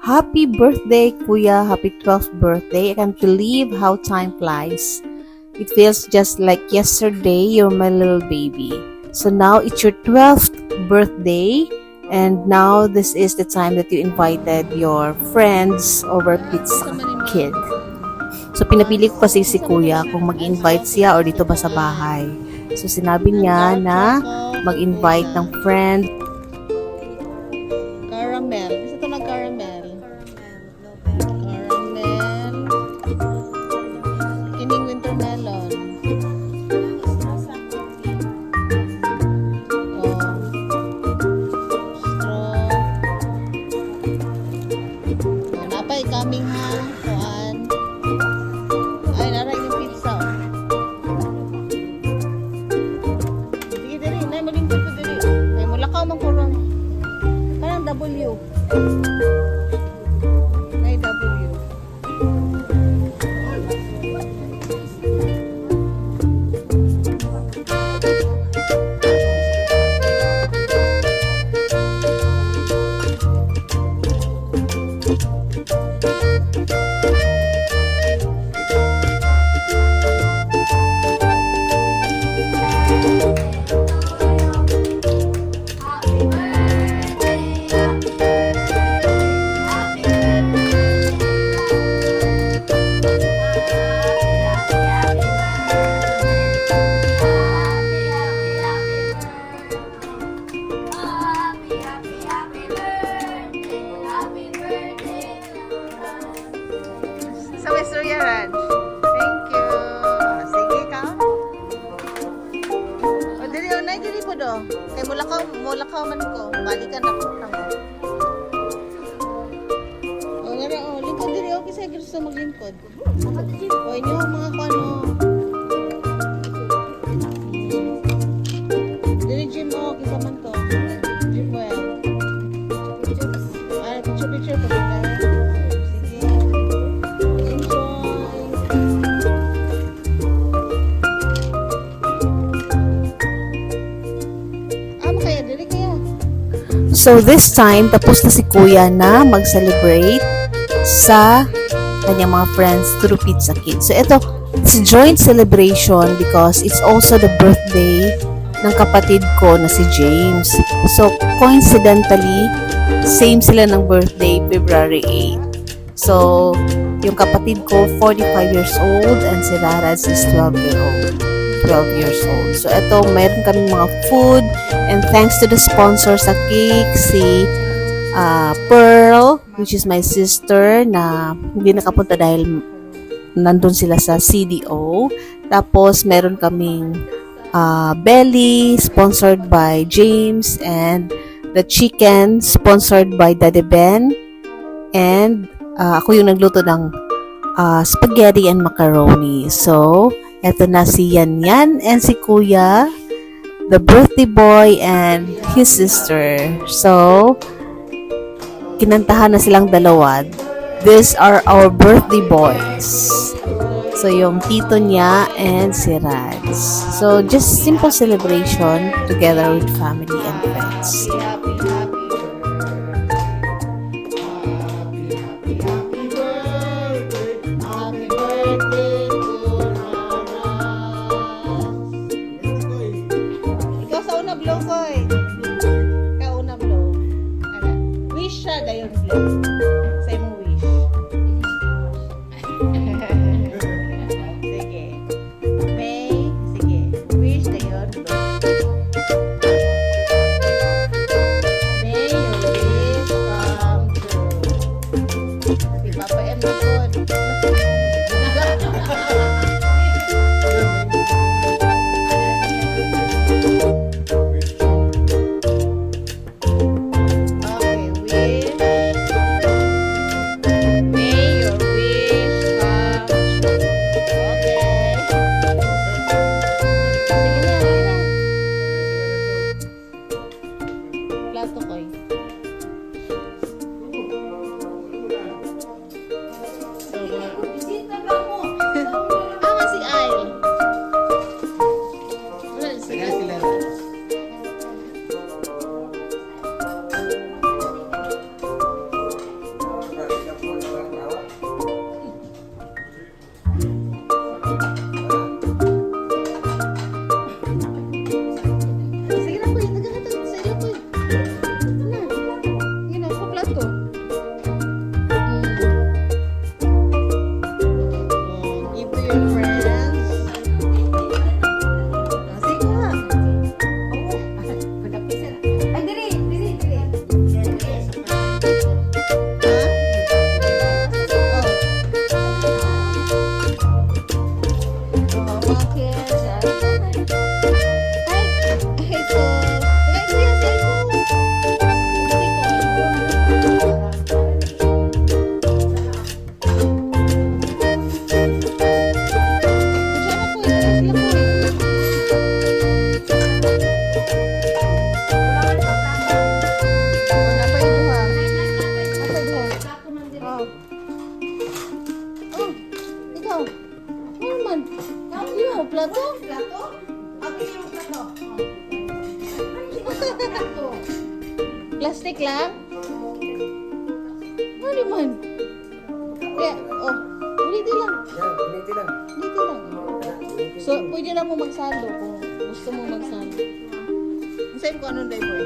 Happy birthday, Kuya. Happy 12th birthday. I can't believe how time flies. It feels just like yesterday you're my little baby. So now it's your 12th birthday, and now this is the time that you invited your friends over Pizza Kid. So pinapili ko kasi si Kuya kung mag-invite siya or dito ba sa bahay. So sinabi niya na mag-invite ng friend. Caramel. Isa ito ng caramel. Caramel. Kining winter melon. Oh. Straw. Oh, napay coming ha. Kuan. Ay, naray yung pizza. Sige, diri. Nay, malingkod ko diri. Ay, mulakaw man ko ron. Parang W. Ay, W. Sa Westoria Ranch. Thank you. Sige ka. O, dili o, nay, dili po do. Kay mulakaw man ko. Balikan ako. O, ngara, o, lingkod dili. Okay sa'yo gusto maglingkod. O, inyo mga kano. Dili, Jim, o, kisa man to. Jim, well. Ay, picture pa ba? Sige. So this time, tapos na si Kuya na mag-celebrate sa kanyang mga friends through Pizza Kid. So ito, it's a joint celebration because it's also the birthday ng kapatid ko na si James. So coincidentally, same sila ng birthday, February 8. So, yung kapatid ko, 45 years old, and si Raraz is 12 years old. So, ito, mayroon kami mga food, and thanks to the sponsor sa cake, si Pearl, which is my sister, na hindi nakapunta dahil nandun sila sa CDO. Tapos, meron kaming belly, sponsored by James, and the chicken, sponsored by Daddy Ben, and ako yung nagluto ng spaghetti and macaroni. So, eto na si Yan Yan and si Kuya, the birthday boy and his sister. So, kinantahan na silang dalawa. These are our birthday boys. So, yung tito niya and si Raj. So, just simple celebration together with family and friends. Blow ko eh. Kauna blow. Ano? Wish siya dayon blow. Sa imong wish. Sige. May, sige. Wish dayon blow. May your wish come true. Si Papa M. Lukod. Plato ko eh. plato. Give to your friends. Sige nga. Ay, diri, diri, diri. Plato? Plato? Ako yung plato. Plastic lang? Ano man? Kaya, oh, ulitin lang. Ulitin lang. So, pwede na mo magsalo kung gusto mo magsalo. Saan ko anong diaper?